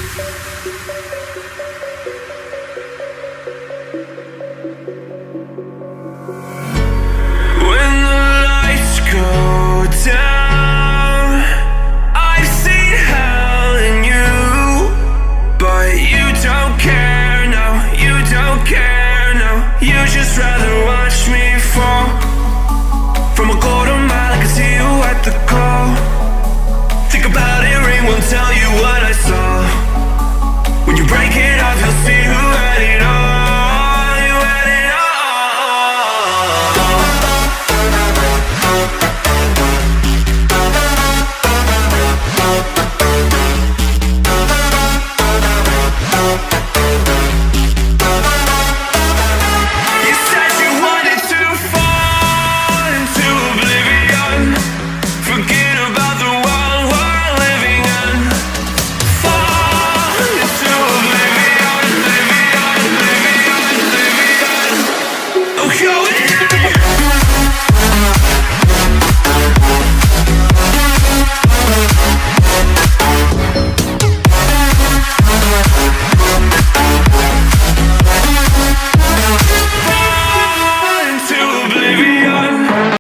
When the lights go down, I've seen hell in you, but you don't care, no, you don't care, no. You just rather watch me fall from a quarter mile. I can see you at the call. Think about it, ring won't tell you what